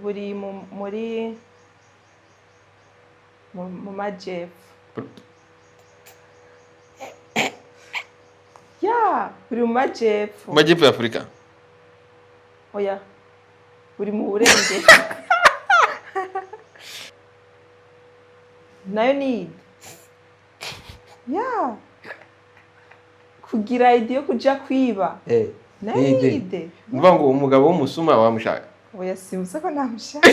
buri muri mu majyepfo. Ya, buri mu majyepfo. Majyepfo ya Afurika. Oya. Buri mu burenge. Nayo ni. Ya. Kugira ide yo kuja kwiba. Nayo ni ide. Mvuga ngo umugabo w'umusuma wamushaka. Oya simvuze ko namushaka.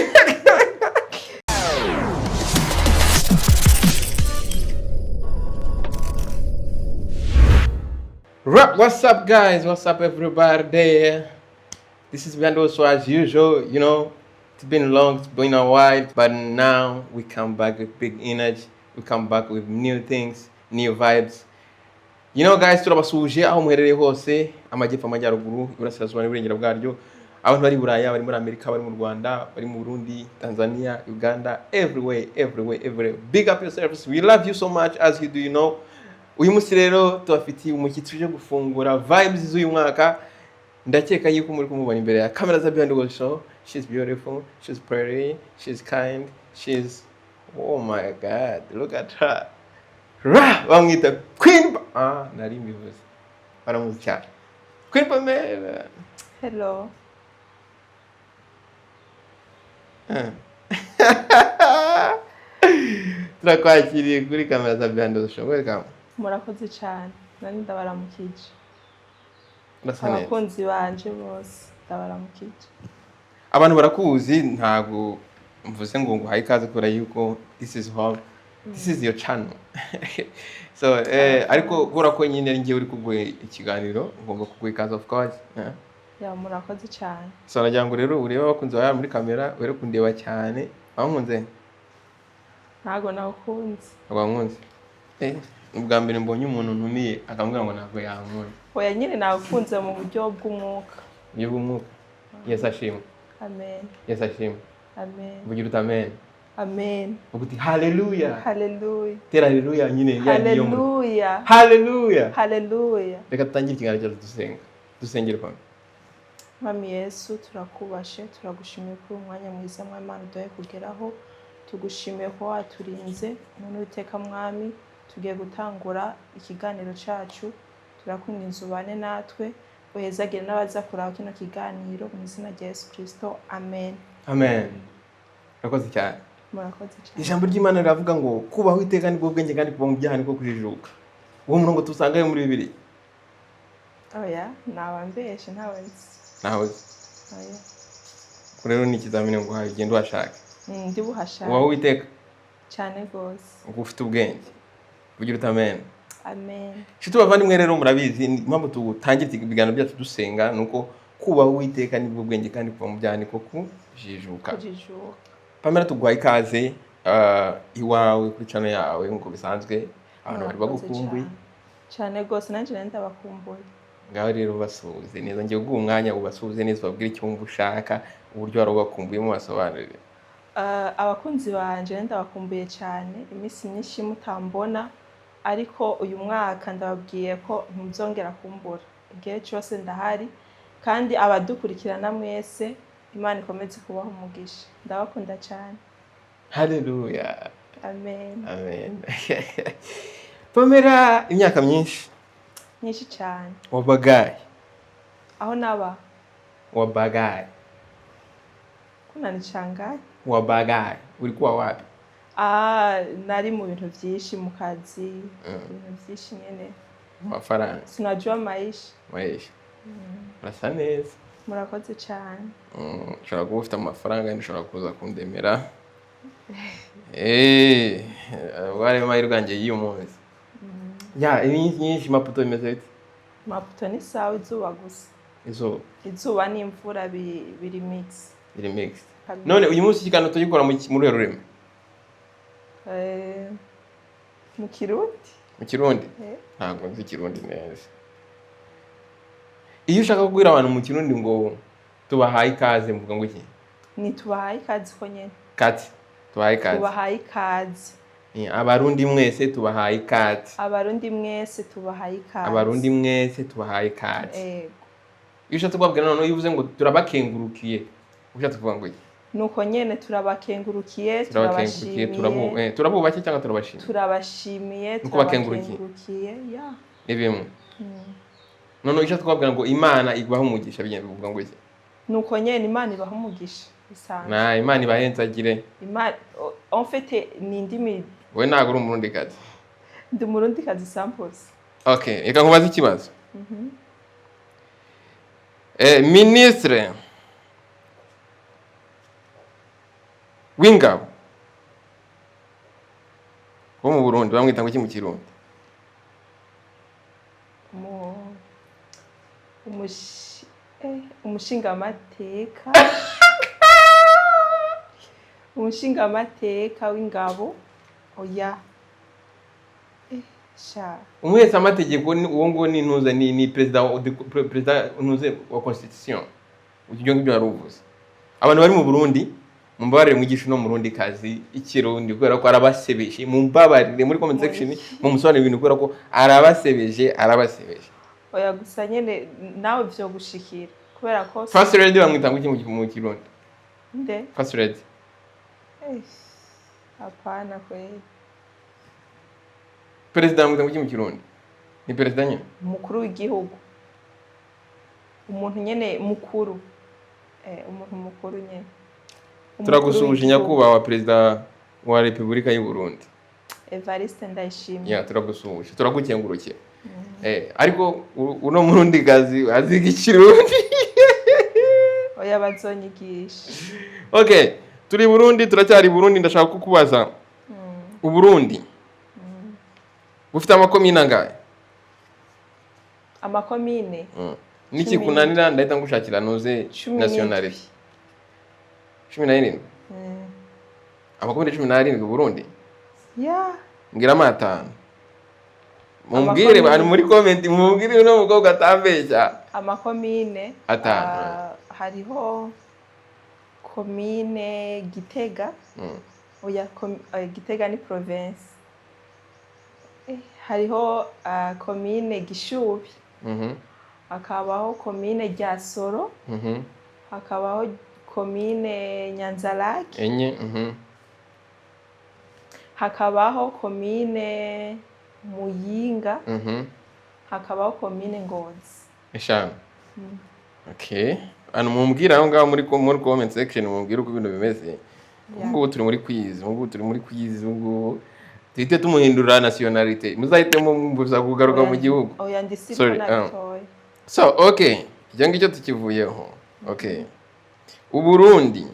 What's up, guys? What's up, everybody there? This is Bando, so as usual, you know, it's been long, it's been a while, but now we come back with big energy. We come back with new things, new vibes. You know, guys, turabasuje aho muherereye hose, amajyepfo, amajyaruguru, iburasirazuba n'uburengero bwaryo. Abantu bari Buraya, bari muri Amerika, bari mu Rwanda, bari mu Burundi, Tanzania, Uganda, everywhere. Big up yourselves. We love you so much, as you do, you know. Uyu munsi rero tubafitiye umushyitsi uje gufungura vibes z'uyu mwaka. Ndakeka yuko muri kumubona imbere ya kamera za Beyond Show. She's beautiful, she's pretty, she's kind, she's, oh my god, look at her. Bamwita Queen nari mbivuze. Baramuzi cyane. Queen Pamela. Hello. Turakwakiriye kuri kamera za Beyond Show. Welcome. Murakoze cyane. Nani ndabaramukije. Ndasane. Abakunzi banje bose ndabaramukije. Abantu barakuzi ntago mvuze ngo hayi kaze kora yuko this is home. This is your channel. So ariko kora ko nyine ari ngiye uri kugwe ikiganiro ngomba kugwe kaze of course. Ya murakoze cyane. So nagira ngo rero ureba abakunzi bawe muri kamera were kundeba cyane. Aho nkunze. Ntago nakunze. Abankunze. Ubwa mbere mbonye umuntu ntumiye akambwira ngo ntabwo yankunda. Oya nyine nakunze mu buryo bw'umwuka. Buryo bw'umwuka. Yesu ashimwe. Amen. Yesu ashimwe. Amen. Vugira uti amen. Amen. Uguti hallelujah. Hallelujah. Tera hallelujah nyine yagiye mu. Hallelujah. Hallelujah. Hallelujah. Reka tutangire ikiganiro cyacu dusenga. Dusengere kwa. Mwami Yesu turakubashe turagushimiye kuri umwanya mwiza mw'Imana uduhaye kugeraho. Tugushimiye ko waturinze none uteka mwami. Tugiye gutangura ikiganiro cyacu. Turakwinginze ubane natwe. Uhezagire n'abaza kuraba kino kiganiro mu izina rya Yesu Kristo. Amen. Amen. Murakoze cyane. Murakoze cyane. Ijambo ry'Imana riravuga ngo kubaho iteka nibwo bwenge kandi kuva mu byaha nibwo kujijuka. Uwo murongo tusangayo muri Bibiliya. Oya, nabambeshe ntawenzi. Nawe. Oya. Rero ni ikizamini ngo haye ugende washaka. Ndi buhashaka. Ubaho iteka. Cyane gose. Ngo ufite ubwenge. Vugira uti amen. Amen. Shito bavandimwe rero murabizi impamvu tutangira ibiganiro byacu dusenga nuko kubaho Uwiteka nibwo bwenge kandi kuva mu byaha niko kujijuka. Kujijuka. Pamela tugwaye ikaze iwawe kuri channel yawe nkuko bisanzwe abantu bari bagukumbuye. Cyane gose nanje ndabakumbuye. Ngaho rero basuhuze neza ngiye guha umwanya ubasuhuze neza babwire icyo wumva ushaka uburyo wari ubakumbuye mu basobanurire. Abakunzi banje ndabakumbuye cyane iminsi myinshi mutambona ariko uyu mwaka ndababwiye ko ntuzongera kumbura. Igihe cyose ndahari kandi abadukurikirana mwese Imana ikomeze kubaho umugisha. Ndabakunda cyane. Hallelujah. Amen. Amen. Pamela imyaka myinshi cyane. Wabagaye. Aho naba? Wabagaye. Kuna nichangaye? Wabagaye. Ulikuwa wapi? Nari mu bintu byinshi mu kazi, ibintu byinshi nyene. Amafaranga. Sinajua maisha. Urasa neza. Murakoze cyane. Ushobora kuba ufite amafaranga ushobora kuza kundemera. Wari mahirwe yanjye y'uyu munsi. Ya, nyinshi maputo bimeze bite? Maputo ni sawa izuba gusa. Izuba n'imvura biri mix. Biri mix. None uyu munsi ikiganiro tugikora muri rurimi? Mu Kirundi. Mu Kirundi? Ntabwo nzi Kirundi neza. Iyo ushaka kubwira abantu mu Kirundi ngo tubahaye ikaze mvuga ngo iki? Ni tubahaye ikaze ko nyene. Kati. Tubahaye ikaze. Tubahaye ikaze. Abarundi mwese tubahaye ikaze. Abarundi mwese tubahaye ikaze. Abarundi mwese tubahaye ikaze. Yego. Iyo ushatse kubabwira none uvuze ngo turabakengurukiye. Ushatse kuvuga ngo iki? nuko nyene turabakengurukiye turabubake cyangwa turabashimiye nuko turabakengurukiye ya ibimwe none icyo twabwira ngo Imana ibaho umugisha bivuga ngo iki nuko nyene Imana ibaho umugisha bisanzwe na Imana ibahenzagire Imana en fait ni ndimi we ntago uri umurundi kazi ndi umurundi kazi samples okay reka nkubaze ikibazo ministre w'ingabo wo mu Burundi bamwita ngo iki mu Kirundi umushingamateka w'ingabo oya sha umwese amategeko uwo ngo ni ntuze ni president ntuze wa constitution ujyo ngibyo yaruvuze abantu bari mu Burundi mumbabarire mwigisha no mu Burundi kazi ikirundi kubera ko arabasebeje mumbabarire muri comment section mumusobanurira ibintu kubera ko arabasebeje oya gusa nyene nawe byo gushikira kubera ko first lady bamwita ngo iki mu Kirundi nde first lady hapana kweli president bamwita ngo iki mu Kirundi ni president nyene umukuru w'igihugu umuntu nyene mukuru umuntu mukuru nyene turagusuhuje nyakubahwa perezida wa Repubulika y'u Burundi Evariste Ndayishimiye turagusuhuje turagukengurukiye ariko uno murundi gazi aziga ikirundi oya bazonyigisha okay turi Burundi turacyari Burundi ndashaka kukubaza Uburundi bufite amakomine angahe amakomine niki kunanira ndahita ngushakira noze nationality 17 amakomine 17 Burundi ngira amatanu mumbwire bari muri comment mumbwire no mukobwa atambeshya amakomine atanu hariho komine Gitega oya Gitega ni province hariho komine Gishubi hakabaho komine Ryasoro hakabaho komine Nyanzarake enye hakabaho komine Muyinga hakabaho komine Ngozi eshanu okay ano mumbwira aho ngaho muri comment section mumbwira uko ibintu bimeze ubwo turi muri quiz ubwo tuhite tumuhindura nationality muzahite mumbuza kugaruka mu gihugu oya ndisipo nabitoye so okay icyo ngicyo tukivuyeho okay Uburundi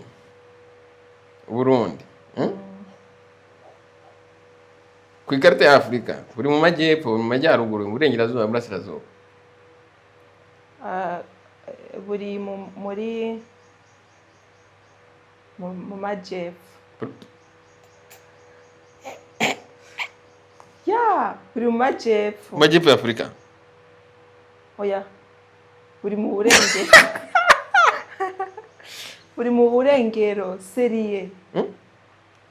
ku ikarita ya Afurika buri mu majyepfo mu majyaruguru mu burengerazuba burasirazuba buri mu majyepfo buri mu majyepfo ya Afurika oya buri mu burengero buri mu burengero seriye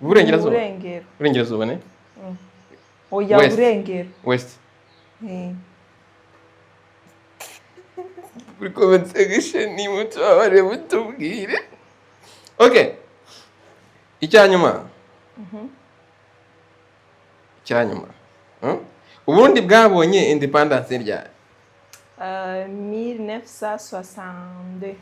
burengerazuba ne oya burengero west buri comment section ni muto abare mutubwire okay icyanyuma Uburundi bwabonye independence rya 1962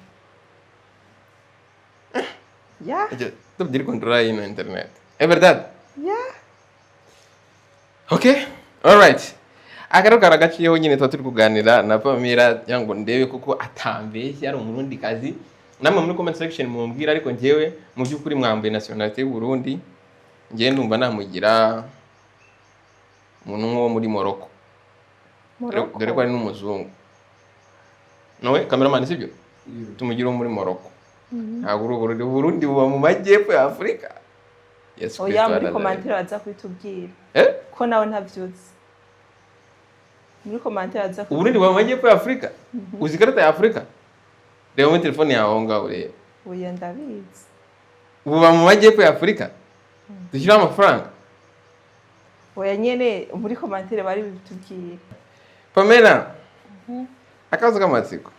tubdire controlar ino internet verdade okay alright akaro karagaciyeho nyine turi kuganira na Pamela yango ndebe kuko atambeshya ari umurundi kazi namwe muri comment section mumbwira ariko ngewe mu byukuri mwambaye nationality y'u Burundi ngiye ndumva namugira umuntu wo muri Morocco dore ko ari n'umuzungu nowe cameraman sibyo tumugira muri Morocco ntabwo Burundi buba mu majyepfo ya Afurika oya muri commentaire baza kwitubwira ko nawe ntavyuzi muri commentaire baza Uburundi buba mu majyepfo ya Afurika uzi ikarita ya Afurika reba muri telefone yawe ngaho urebe oya ndabizi buba mu majyepfo ya Afurika dushyira amafaranga oya nyene muri commentaire bari bitubwira Pamela akazo k'amatsiko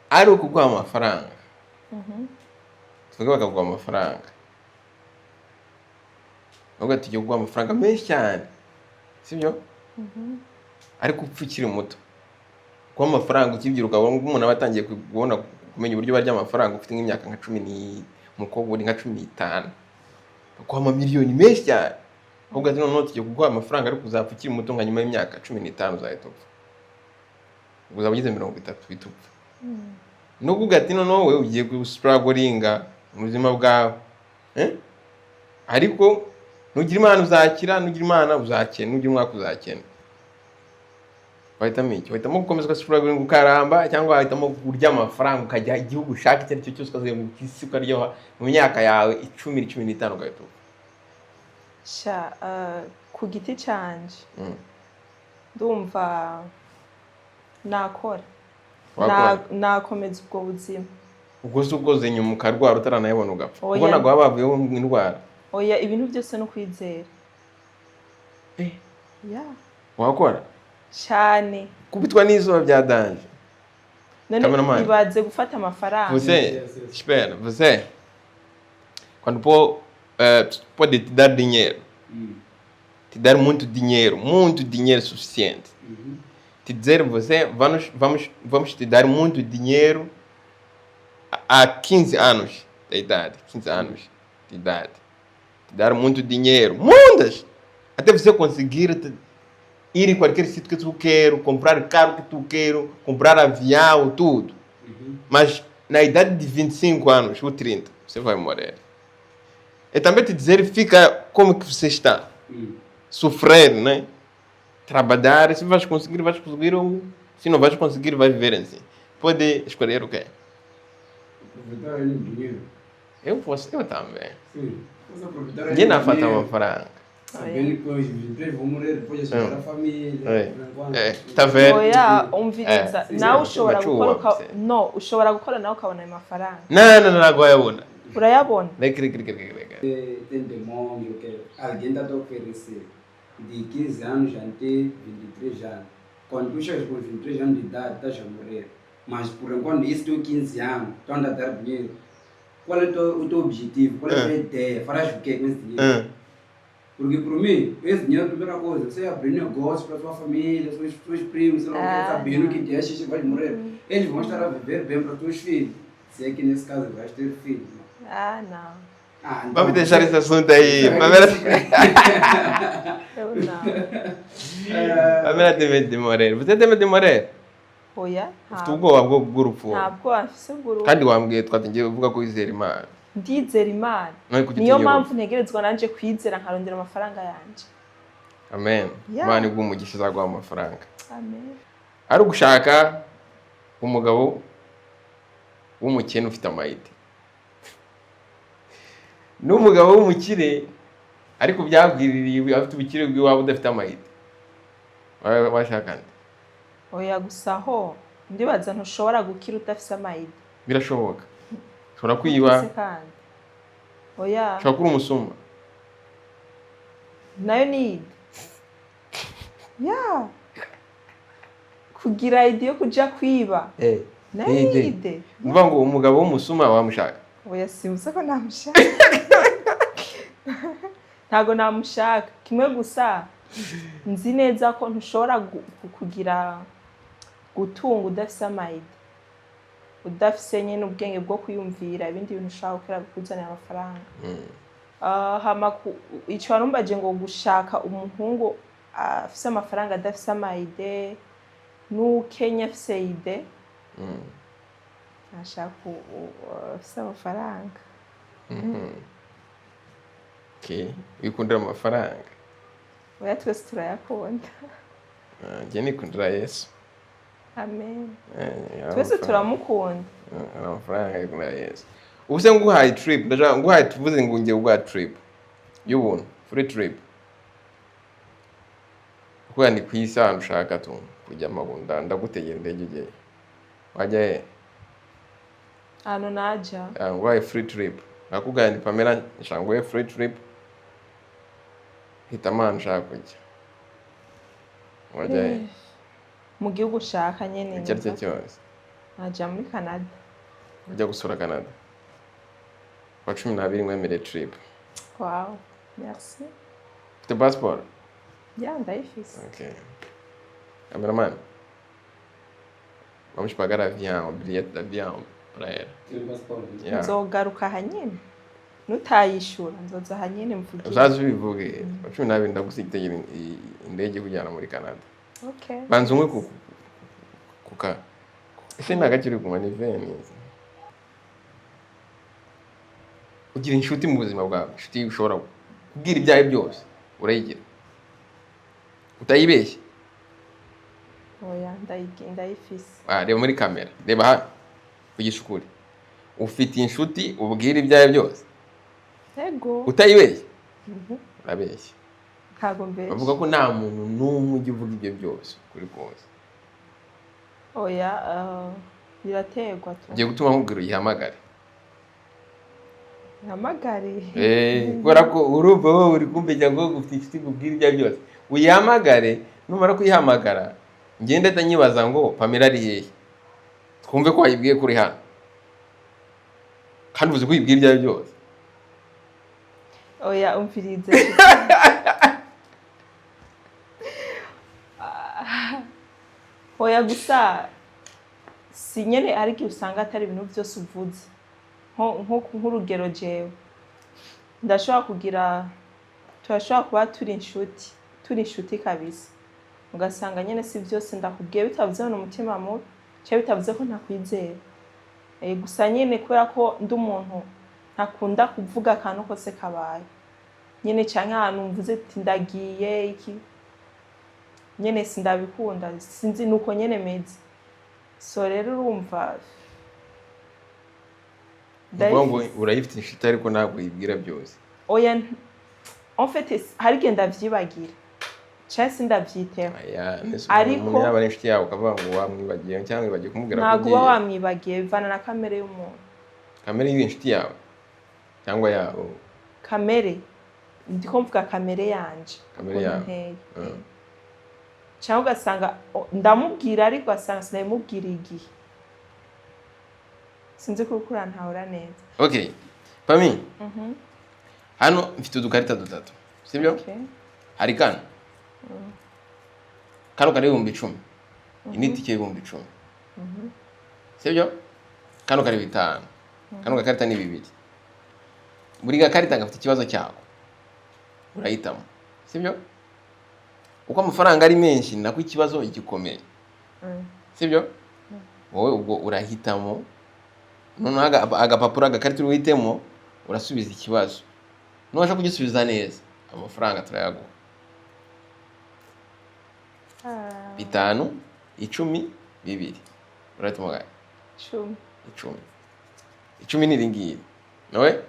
ari ukuguha amafaranga, tuvuge bakaguha amafaranga, nubwo tugiye kuguha amafaranga menshi cyane, sibyo? Ariko upfa ukiri muto, kuba amafaranga ukibyiruka, umuntu aba atangiye kubona kumenya uburyo barya amafaranga ufite nk'imyaka nka 10, umukobwa uri nka 15, baguha amamiliyoni menshi cyane, ahubwo ati noneho tugiye kuguha amafaranga ariko uzapfa ukiri muto, nka nyuma y'imyaka 15 uzahita upfa, uzaba ugize 30 uhita upfa. Nubwo ugati noneho wowe ugiye gustragolinga mu buzima bwawe, ariko nugira Imana uzakira, nugira Imana uzakena, nugira umwaka uzakena. Wahitamo iki? Wahitamo gukomeza gustragolinga ukaramba, cyangwa wahitamo kurya amafaranga ukajya igihugu ushaka icyo ari cyo cyose, ukazuye mu kisi ukaryoha mu myaka yawe 10-15 ugahita upfa? Ku giti canje ndumva nakora, nakomeza ubwo buzima. Ubwo se ukoze nyuma ukarwara utaranayibona ugapfa, ubwo ntabwo waba wavuyeho indwara? Oya, ibintu byose no kwizera. Wakora cyane kubitwa n'izuba bya danje. None ibaze gufata amafaranga. Você, quando pode te dar dinheiro, te dar muito dinheiro suficiente. Te dizer, você, vamos te dar muito dinheiro há 15 anos de idade, 15 anos de idade. Te dar muito dinheiro, muitas, até você conseguir ir em qualquer sítio que tu quer, comprar carro que tu quer, comprar avião, tudo. Mas na idade de 25 anos ou 30, você vai morrer. E também te dizer, fica como que você está. Sofrer, né? Trabalhar, se vais conseguir, ou se não vais conseguir, vai viver assim. Pode escolher o quê? Aproveitar o dinheiro. Eu também. Sim. Ninguém não falta uma franga. Sabendo que hoje 23 vão morrer, depois de chegar a família. Tá vendo? Oya, umviriza. Nawe ushobora gukora nawe ukabona ayo mafaranga. Não, agora é uma. Urayabona? Tem demônio que alguém está a oferecer de 15 anos até 23 anos. Quando tu chegas com 23 anos de idade, estás a morrer. Mas por enquanto, isso tem 15 anos, tu andas a dar dinheiro. Qual é o teu objetivo? Qual é a tua ideia? Farás o quê com esse dinheiro? Porque por mim, esse dinheiro é a primeira coisa. Você abrir negócio para a sua família, seus primos, você não quer saber que dia X vai morrer. Eles vão estar a viver bem para os teus filhos. Se é que nesse caso vais ter filhos. Não. Então, vamos deixar esse assunto aí. Eu não. Pamela tem medo de morrer. Você tem medo de morrer? Oya. Ntabwo gurufu. Ntabwo afise gurufu. Kandi wambwiye twatangiye kuvuga ko wizera Imana. Ndizera Imana. Niyo mpamvu ntegerezwa nanje kwizera nkarondera amafaranga yanje. Amen. Imana iguha umugisha izaguha amafaranga. Amen. Ari ugushaka umugabo w'umukene ufite amayide. N'umugabo w'umukire ariko byabwiririye afite ubukire bw'iwabo udafite amayide. Washaka nde? Oya gusaho ndibaza ntushobora gukira udafite amayide. Birashoboka. Ushobora kwiba. Oya. Ushobora kuba umusuma. Nayo ni kugira ide yo kuja kwiba. Nayo ni ide. Mvuga ngo umugabo w'umusuma wamushaka. Oya simvuze ko namushaka. Ntago namushaka. Kimwe gusa nzi neza ko ntushobora kugira gutunga udafise amayide. Udafise nyine ubwenge bwo kwiyumvira ibindi bintu ushaka gukora bikuzanira amafaranga. Hama icyo warumbaje ngo gushaka umuhungu afise amafaranga adafise amayide n'ukenya afise ide. Nashaka afise amafaranga. Wikundira amafaranga? Oya twese turayakunda. Njye nikundira Yesu. Amen. Twese turamukunda. Amafaranga yikundira Yesu. Ubuse nguhaye trip, ndaje nguhaye tuvuze ngo ngiye guhaye trip. Y'ubuntu, free trip. Kuko ni kwisa ahantu ushaka tu kujya Mabunda, ndagutegera indege ugiye. Wajya he? Hano naja. Nguhaye free trip. Nakubwira ni Pamela nshaka nguhaye free trip. Hitamo ahantu ushaka kujya. wajya mu gihugu ushaka nyene icyo ari cyo cyose naja muri Canada. ujya gusura Canada kwa 12 mwemereye trip. Wow, merci. Ufite passport? Yeah, ndayifise. Okay. Cameraman, vamos pagar avião, bilhete de avião para ela. Yeah. Nzogaruka hanyene nutayishura nzoza hanyene mvugira. Uzazi ubivuge kwa 12 ndagusigitegera indege kujyana muri Canada. Okay. Banza umwe kuka ese nagakiri kuma ni veni. Ugira inshuti mu buzima bwawe, inshuti ushobora kubwira ibyawe byose urayigira utayibeshye. Oya ndayifise. Reba muri kamera, reba hano kugisha ukuri. Ufite inshuti ubwira ibyawe byose Ego. utayibeshye. Urabeshye. Ntago mbeshye. Bavuga ko nta muntu n'umwe ujya uvuga ibyo byose kuri kose. Oya biraterwa tu. Ugiye gutuma nkubwira uyihamagare. Hamagare. Kubera ko urumva wowe uri kumbejya ngo ufite inshuti kubwira ibyawe byose. Uyihamagare, numara kuyihamagara ngende tanyibaza ngo Pamela ari hehe. Twumve ko wayibwiye kuri hano. Kandi uzi ko uyibwira ibyawe byose. Oya umvirize. Oya gusa si nyene ariko usanga atari ibintu byose uvuze. Nk'urugero jewe ndashobora kuba turi inshuti kabisa, ugasanga nyene si byose ndakubwiye bitavuze ngo umutima mubi cyangwa bitavuze ko ntakwizera. Gusa nyene kubera ko ndi umuntu ntakunda kuvuga akantu kose kabaye nyene canke ahantu mvuze ati ndagiye iki nyene sindabikunda, sinzi nuko nyene meze. So rero urumva ngo urayifite inshuti ariko ntabwo yibwira byose. Oya en fait hari genda vyibagira cyangwa sindavyiteho. Ariko yaba ari inshuti yawe ukavuga ngo wamwibagiye cyangwa wibagiye kumubwira ko ntabwo uba wamwibagiye, bivana na kamere y'umuntu. Kamere y'inshuti yawe cyangwa yawe? Kamere ndiko mvuga kamere yanje. Kamere yawe. Cyangwa ugasanga ndamubwira ariko asanga sinamubwira igihe. Sinzi kukura ntahura neza. Okay. Pami. Hano mfite udukarita dutatu. Sibyo? Okay. Hari kano. Kano kari 10,000. Initi ke 10,000. Sibyo? Kano kari 5. Kano gakarita ni 2. Buri gakarita gafite ikibazo cyako. Urahitamo. Sibyo? Uko amafaranga ari menshi nako ikibazo igikomeye. Sibyo? Wowe ubwo urahitamo. None agapapura agakarita uhitemo urasubiza ikibazo. Nubasha kugisubiza neza amafaranga turayaguha. 5, 10, 2. Urahitamo gahe? 10. 10 ni ringiri. Nawe?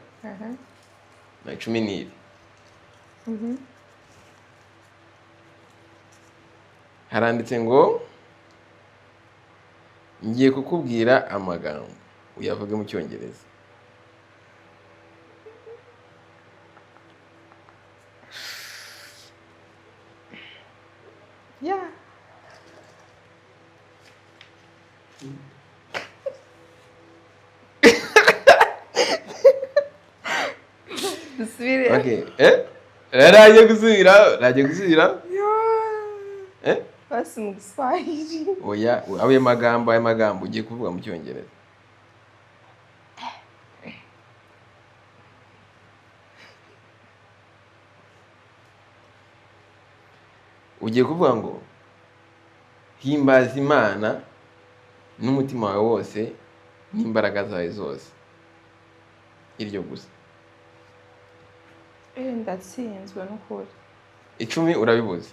Na 10 ni iri. Haranditse ngo ngiye kukubwira amagambo uyavuge mu Cyongereza. Yeah. Dusubire. Okay. Raje gusubira. Basi mu Kiswahili. Oya, ayo magambo ugiye kuvuga mu Cyongereza. Ugiye kuvuga ngo himbaza Imana n'umutima wawe wose n'imbaraga zawe zose. Iryo gusa. Ndatsinzwe n'ukuri. 10 urabibuze.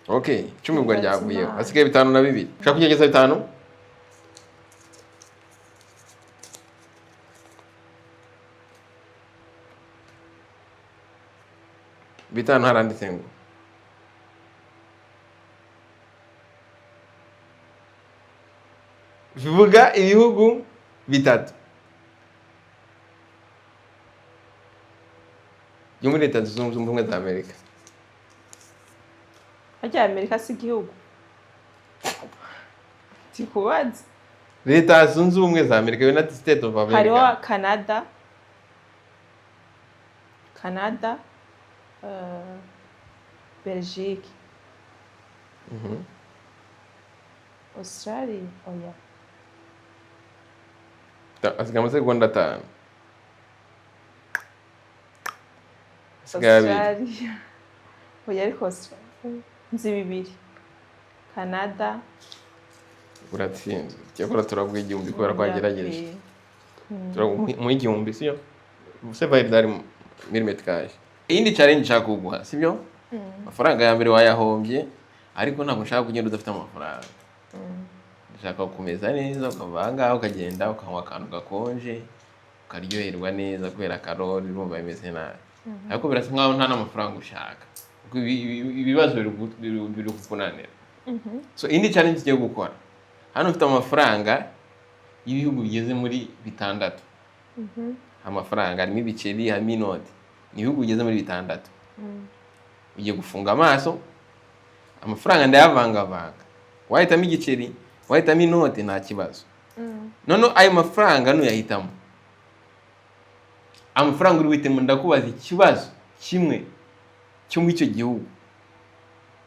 Okay, 10 ubwo ryavuyeho. Hasigaye 5 na 2. Ushaka kugeza 5? Bitanu haranditse ngo vuga ibihugu 3 byo muri Leta Zunze Ubumwe za Amerika. Hajya Amerika si igihugu. tikubaza leta zunze ubumwe za Amerika, United States of hariho America. Canada, Belgique, Australia, oya. Asigaye amasegonda 5. Asigaye abiri. Australia. Oya ariko Australia. Nzi bibiri. Canada. Uratsinze. Cyakora turavuga igihumbi kubera ko agerageje. Turavuga mu igihumbi siyo? Ubuse validari milimetre kaje. Iyindi challenge nshaka kuguha, sibyo? Amafaranga ya mbere wayahombye, ariko ntabwo nshaka kugenda udafite amafaranga. Nshaka kumeza neza, ukavanga ukagenda ukanywa akantu gakonje, ukaryoherwa neza kubera karori urumva bimeze nabi. Ariko birasa nkaho nta n'amafaranga ushaka. Kuko ibibazo biri kukunanira. So indi challenge ngiye gukora. Hano ufite amafaranga y'ibihugu bigeze muri 6. Amafaranga harimo ibiceri, harimo inoti. Ni ibihugu bigeze muri 6. Ugiye gufunga amaso, amafaranga ndayavanga. Wahitamo igiceri, wahitamo inoti nta kibazo. None ayo mafaranga nuyahitamo. Amafaranga uri witemo ndakubaza ikibazo kimwe cyo mu icyo gihugu.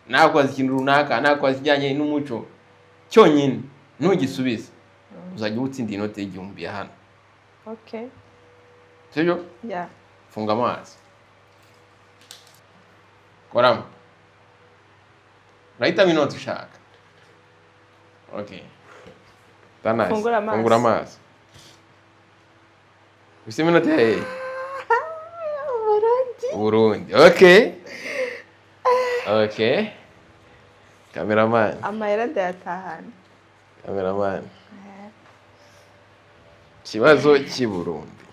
Nakubaza ikintu runaka, nakubaza kijyanye n'umuco. Cyonyine ntugisubize. Uzajya utsinda inoti y'igihumbi ya hano. Okay. Sibyo? Yeah. Funga amaso. Koramo. Urahitamo inoti ushaka. Okay. Tanasi. Fungura amaso. Ufite iminota yawe? Burundi. Okay. Okay. Cameraman. Amahera ndayatahana. Cameraman. Kibazo cy'i Burundi.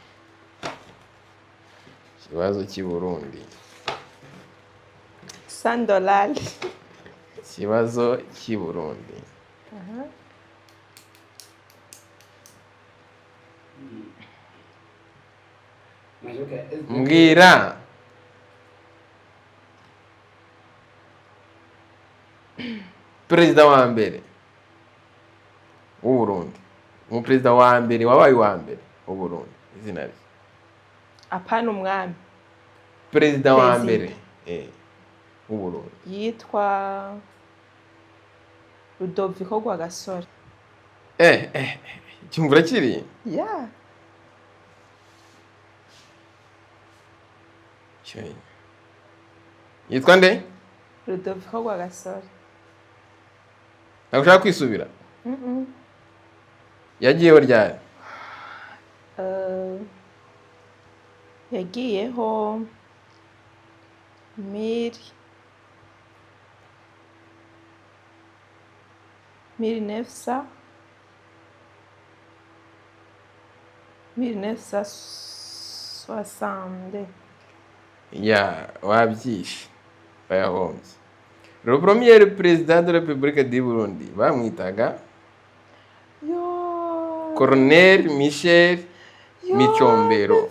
Kibazo cy'i Burundi. $100. Kibazo cy'i Burundi. Mbwira. Perezida wa mbere w'u Burundi. Umuperezida wa mbere wabaye wa mbere w'u Burundi. Izina rye. Apana umwami. Perezida wa mbere w'u Burundi. Yitwa Rudoviko Rwagasore. Cyumvura kiri? Yeah. Yitwa nde? Rudoviko Rwagasore. Ntabwo ushaka kwisubira? Yagiyeho ryari? Yagiyeho 1960. Ya, wabyishe. Bayahombye. Le premier président de la République du Burundi bamwitaga Colonel Michel Micombero.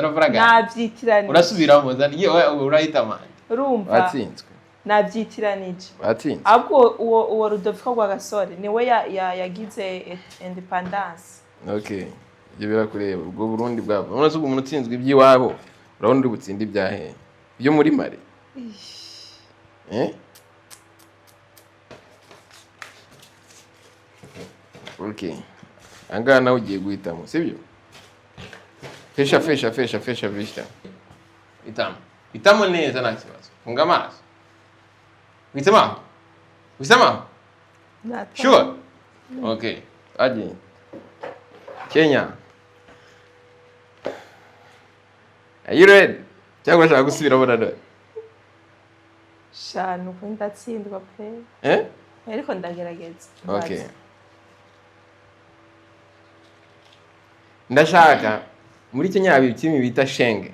Nabyitiranye. Urasubiramo urahitama. Urumva? Watsinzwe. Nabyitiranyije. Watsinzwe. Ahubwo uwo Rudoviko Rwagasore niwe yagize independence. Okay. Ibyo birakureba ubwo Burundi bwabo. Urabona se umuntu utsinzwe iby'iwabo urabona uri butsinda ibyahe. Byo muri Mali. Okay. Angana nawe ugiye guhitamo, sibyo? Fesha. Hitamo neza nta kibazo. Funga amaso. Wisema? Sure. Okay. Aje. Kenya. Are you ready? Cyangwa ushaka gusubiramo nanone? Shanu ko ndatsindwa pe. Ariko ndagerageza. Okay. Ndashaka muri Kenya haba ikimi bita shenge.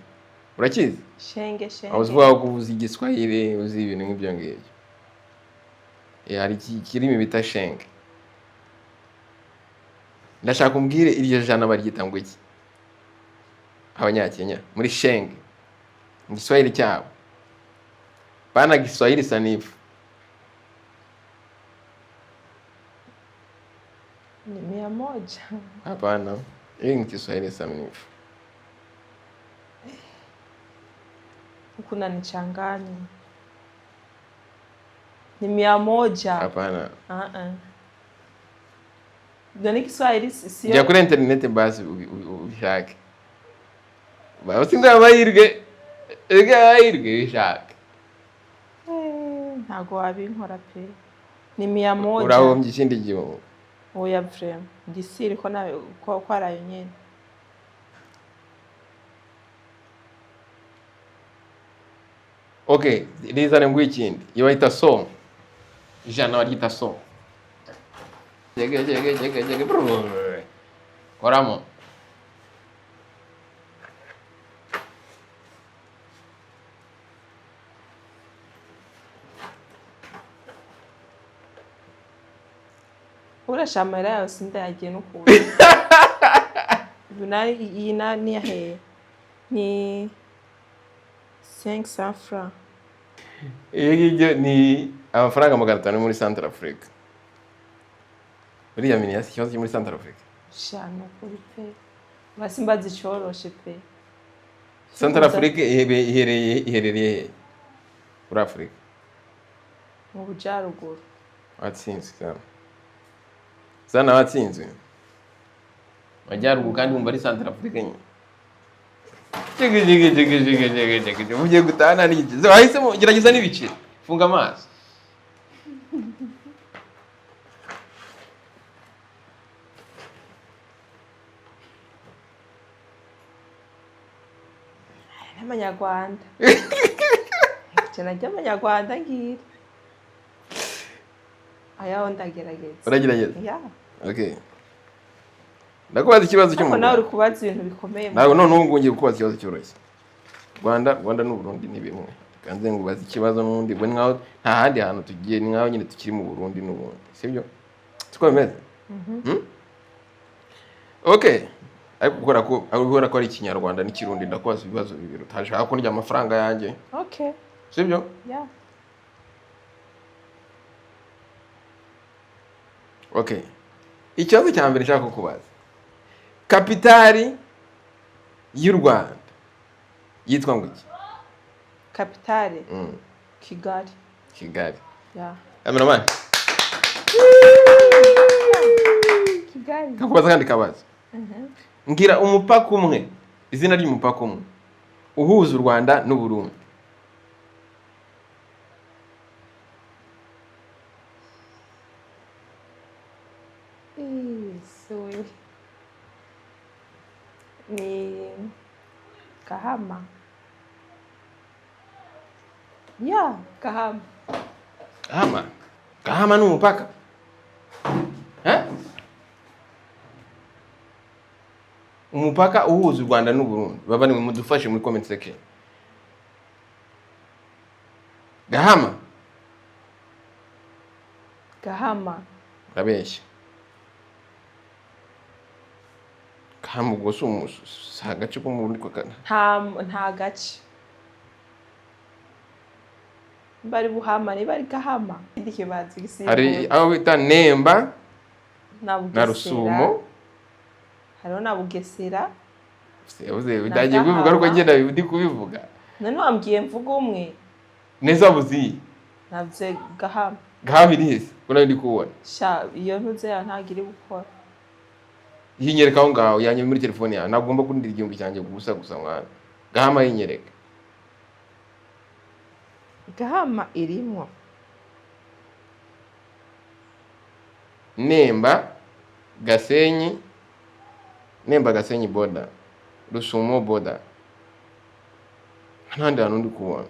Urakizi? Shenge. Uvuga ko uzi Igiswahili, uzi ibintu nk'ibyo ngibyo. Hari ikirimi bita shenge. Ndashaka umbwire iryo jana baryita ngo iki? Abanyakenya muri Shenge, mu Kiswahili cyabo, pana Kiswahili sanifu. Ni 100. Hapana, hii ni Kiswahili sanifu. Kuna nichanganya. Ni 100. Hapana. Gani Kiswahili sio? Jya kuri internet basi ubishake. Basi ndabahirwe. Abahirwe bishake. Ntago wabinkora pe. Ni 100. Urahombye ikindi gihugu. Oya vrem. Gisiri ko nawe ko arayo nyene. Okay, rizane ngo ikindi. Iyo bayita song. Ijana baryita song. Jege. Koramo. Urashamara yawe sindagiye no kuba. Iyi ni he? Ni 500 francs. Iyo ni amafaranga 500 muri Central Africa. Uriya mini yasi ikibazo cyo muri Central Africa. Shano kuri pe. Basimbazi cyoroshe pe. Central Africa iherereye muri Africa. Mu bujaruguru. Watsinze cyane. Sana watsinze. Majyaruguru kandi umva ari Central Africa nyine. Jege. Ugiye gutana n'iki? Wahisemo gerageza n'ibiciro. Funga amaso. N'amanyarwanda. Cyana cy'amanyarwanda ngira. Aya ndagerageza. Uragerageza? Yeah. Okay. Ndakubaza ikibazo cyo mu Rwanda. Nawe uri kubaza ibintu bikomeye. Ntabwo none ngiye kukubaza ikibazo cyoroshye. Rwanda n'u Burundi ni bimwe. Kanze ngubaza ikibazo n'undi bwo nkaho nta handi hantu tugiye ni nkaho nyine tukiri mu Burundi n'ubundi. Sibyo? Siko bimeze? Okay. Ariko gukora ko ari Ikinyarwanda n'Ikirundi ndakubaza ibibazo bibiri. Utashaka ko ndya amafaranga yanjye. Okay. Sibyo? Yeah. Okay. Ikibazo cya mbere nshaka kukubaza. Kapitali y'u Rwanda yitwa ngo iki? Kapitali. Kigali. Kigali. Yeah. Cameraman. Kigali. Kakubaza kandi kabaza. Ngira umupaka umwe, izina ry'umupaka umwe uhuza u Rwanda n'u Burundi. Ni Kahama. Yeah, Kahama. Kahama ni umupaka? Umupaka uhuza u Rwanda n'u Burundi. Baba ni mudufashe muri comment section. Kahama. Rabeshya. Kahama ubwo si agace ko mu Burundi ko kana. Nta gace. Bari Buhama ni bari Kahama. Ikibazo gisibo. Hari aho bita Nemba na Rusumo. Hariho na Bugesera. Bidagiye kubivuga ariko ngenda ndi kubivuga. None wambwiye mvuga umwe. Neza buzi. Navye Gahama. Gahama iri hese? Kuna ndi kubona. Sha iyo ntuze ya ntagiri gukora. Yinyereka aho ngaho yanye muri telefone yawe. Nagomba kundira igihumbi cyanjye gusa mwana. Gahama yinyereka. Gahama irimo. Nemba Gasenyi boda. Rusumo boda. Nandi hantu ndi kubona.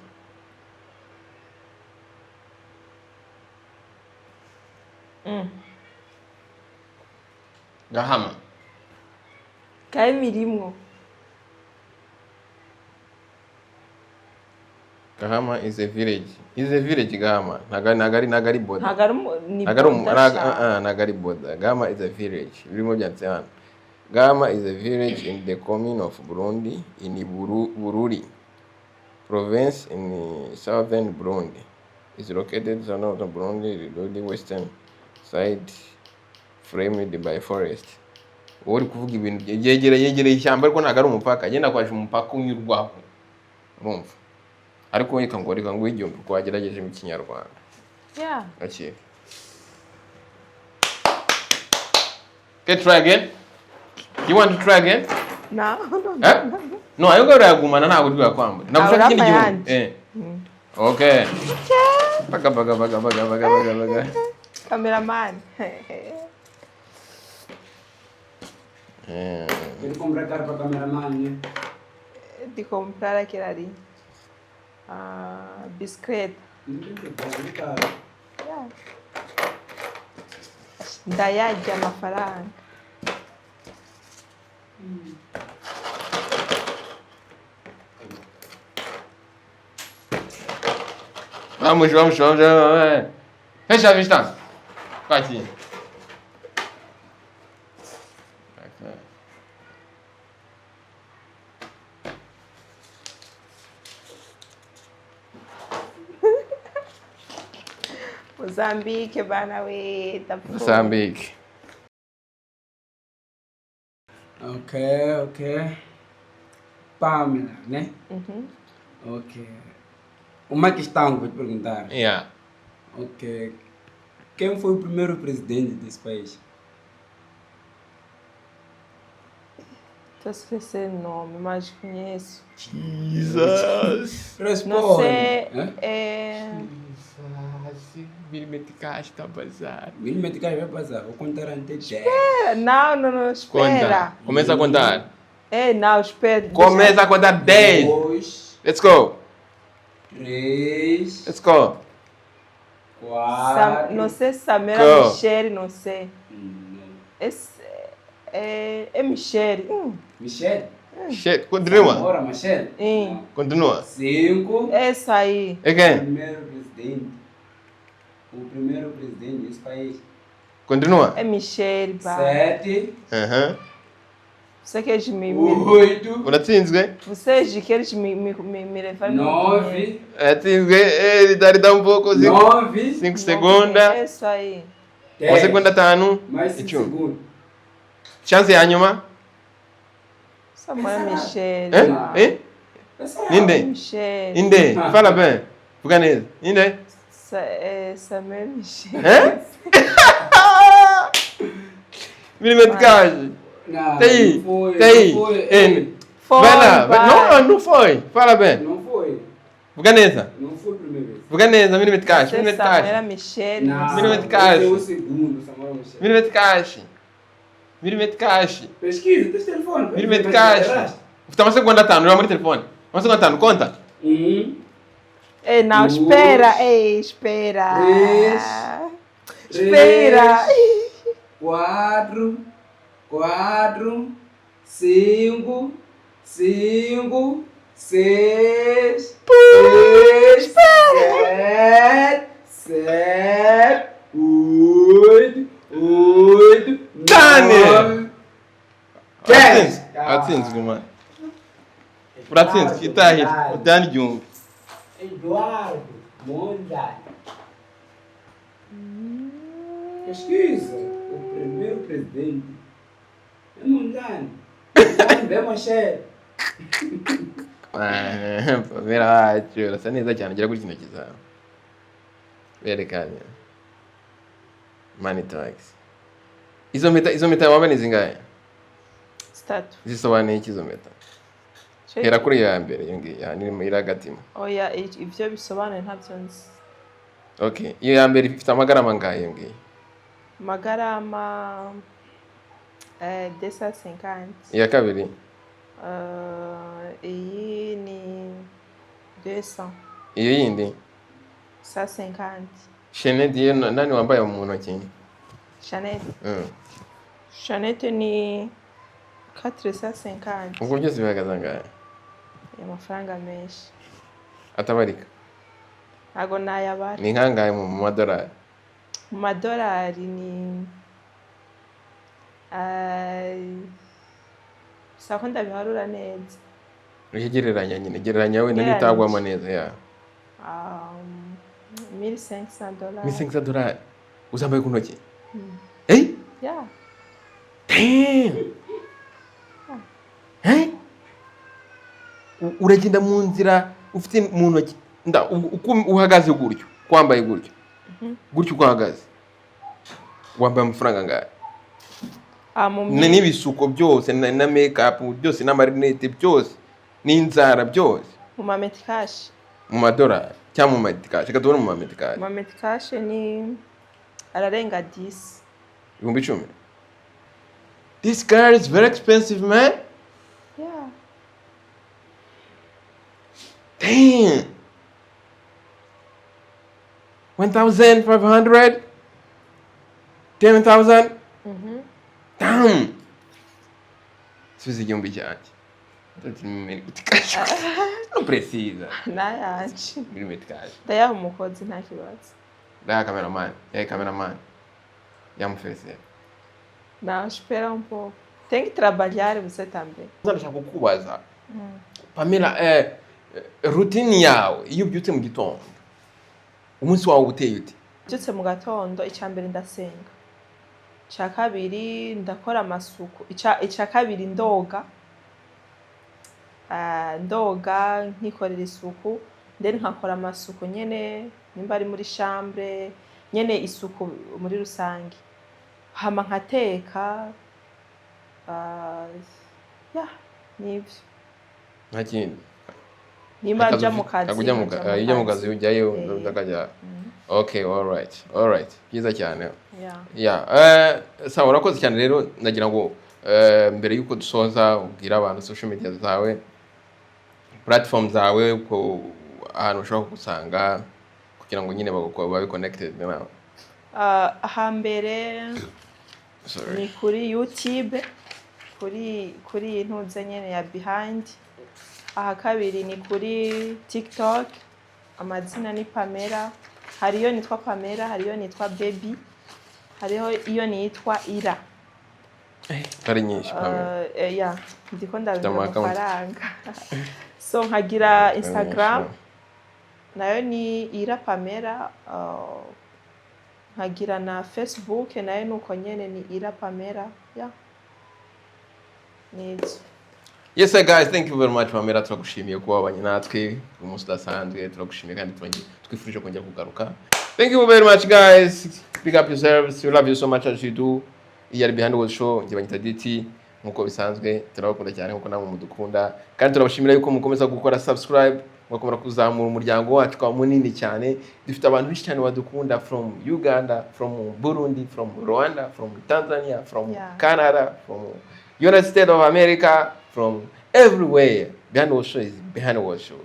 Gahama. Mirimo. Gahama is a village. Gahama. Nagari boda. Nagari boda. Gahama is a village. Birimo byanditse hano. Gama is a village in the commune of Burundi in Bururi province in southern Burundi. It's located in southern Burundi, the western side framed by forest. Uri kuvuga ibintu yegereye ishyamba ariko ntago ari umupaka, agenda kwaje umupaka unyurwaho. Urumva? Ariko reka ngo igihumbi twagerageje mu Kinyarwanda. Yeah. Okay. Okay, try again. You want to try again? No. Eh? No, ayo ngoro yagumana ntago uri kwamba. Nagushaka ikindi gihumbi. Okay. Baga. Cameraman. Ele compra carro para cameraman. De comprar aquilo ali. Bicicleta. Yeah. Ndayaje amafaranga. Vamos. Fecha a vista. Vai aqui. Okay. Moçambique, Banawe, Moçambique. Ok. Pamela, né? Ok. Uma questão que vou te perguntar. Yeah. Ok. Quem foi o primeiro presidente desse país? Estou esquecendo o nome, mas conheço. Jesus. Responde. Não sei. Milímetro caixa tá bazar. Milímetro que vai passar. Vou contar até 10. Não, espera. Conta. Começa a contar. Não, espera. Começa a contar 10. 2, Let's go. 3, Let's go. 4. Não sei se Samira Go. Michele, não sei. Esse é Michele. Michelle? Shit. Continua. Ora, Michelle? Continua. 5. Essa aí. É quem? O primeiro presidente desse país. Continua. É Michele, pá. 7. Você quer de mim? 8. Uratsinzwe. Vocês querem me levar no 9. Atsinzwe. Ele dá um pouco. 9. 5 segundos. É isso aí. Uma segunda tano. Mais 5 segundos. Chance ya nyuma. Essa mãe é Michele. Inde. Michele. Inde. Fala bem. Buganese. Inde. Essa mãe é Michele. Milímetro caixa. Não, Tem. Foi, Vai lá. vai. Não foi. Fala bem. Não foi. Buganesa. Não foi a primeira vez. Buganesa. Milímetro caixa. Milímetro Essa mãe caixa. era Michele. Não, Milímetro esse caixa. é o segundo, Samuel Michelle. Milímetro caixa. Milímetro caixa. Pesquisa, tens telefone. Milímetro caixa. Tá uma segunda tano. Não é o telefone. Uma segunda tano. Conta. 1. Não, Duas. espera. Espera. Três. Espera. 4. 5. 6. 7. 8. Dane! 10. Atsinzwe, mano. Uratsinzwe. Itahi. Utani igihumbi. Eduardo Mondlane. Pesquisa. O primeiro presidente é Mondlane. Mondlane é Michelle. Pamela wacu urasa neza cyane ugera kuri kino kizaba. Berekanye. Money tax. Izo meta waba ni zingahe? 3. Zisobanuye iki izo meta? Hera kuri ya mbere iyo ngiyo yani iri hagatima. Oya, ibyo bisobanuye ntabyo nzi. Okay, iyo ya mbere ifite amagarama angahe iyo ngiyo? Magarama 250. Iya kabiri? Iyi ni 200. Iyo yindi? 150. Chanel iyo nani wambaye mu ntoki? Chanel. Chanel ni 450. Ubwo byose bihagaze angahe? Amafaranga menshi. Atabarika. Ntago nayabara. Ni nkangahe mu madolari? Mu madolari ni sako ndabiharura neza. Ugereranya nyine, gereranya wenda nitagwamo neza ya. 1500 $. 1500 uzambaye ku ntoki? Yeah. Damn. Uragenda mu nzira ufite mu ntoki uko uhagaze gutyo, kwambaye gutyo. Gutyo uko uhagaze. Wambaye amafaranga angahe? N'ibisuko byose na makeup byose n'amarinete byose n'inzara byose. Mu mametikashi. Mu madolari cyangwa mu mametikashi? Reka tubone mu mametikashi. Mu mametikashi ni ararenga 10. 10,000. This car is very expensive, man. Yeah. Damn. 1,500? 10,000? Damn. Subiza igihumbi cyanjye. Não precisa. Nayanje. Milimetragem. Dayaha umukozi nta kibazo. Dayaha cameraman. E aí, cameraman? Já me oferecer. Não, espera um pouco. Tem que trabalhar você também. Ndashaka kukubaza. Pamela, routine yawe iyo ubyutse mu gitondo. Umunsi wawe uteye ute? Byutse mu gatondo icyambere ndasenga. Icya kabiri ndakora amasuku. Icya kabiri ndoga. Ndoga nkikorera isuku, then nkakora amasuku nyene nimba ari muri chambre, nyene isuku muri rusange. Hama nkateka, nibyo. Nta kindi. Nimba nja mu kazi. Ujya mu kazi ujyayo ndakajya. Okay, all right. Byiza cyane. Sawa, urakoze cyane rero ndagira ngo mbere yuko dusoza ubwira abantu social media zawe, platform zawe, uko ahantu ushobora kugusanga kugira ngo nyine babe connected nawe. Ahambere ni kuri YouTube, kuri intuze nyene ya Behind. Aha kabiri ni kuri TikTok, amazina ni Pamela. Hariyo nitwa Pamela, hariyo nitwa Baby, hariho iyo nitwa Ira. Ari nyinshi Pamela. Ndiko ndabona amafaranga. So nkagira Instagram nayo ni Ira Pamela, nkagira na Facebook nayo nuko nyene ni Ira Pamela. Yes guys, thank you very much Pamela, turagushimiye kuba wabanye natwe umunsi udasanzwe, turagushimiye kandi twifurije kongera kugaruka. Thank you very much guys, big up yourselves, we love you so much as you do. Iyi ari Behind Words Show, njye banyita DT nkuko bisanzwe, turabakunda cyane nkuko namwe mudukunda, kandi turabashimira yuko mukomeza gukora subscribe, mukomeza kuzamura umuryango wacu kwa munini cyane. Dufite abantu benshi cyane badukunda from Uganda, from Burundi, from Rwanda, from Tanzania, from Canada, from United States of America, from everywhere. Behind Words Show is Behind Words Show.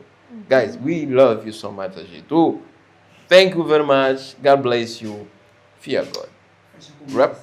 Guys, we love you so much as you do. Thank you very much. God bless you. Fear God. Rap.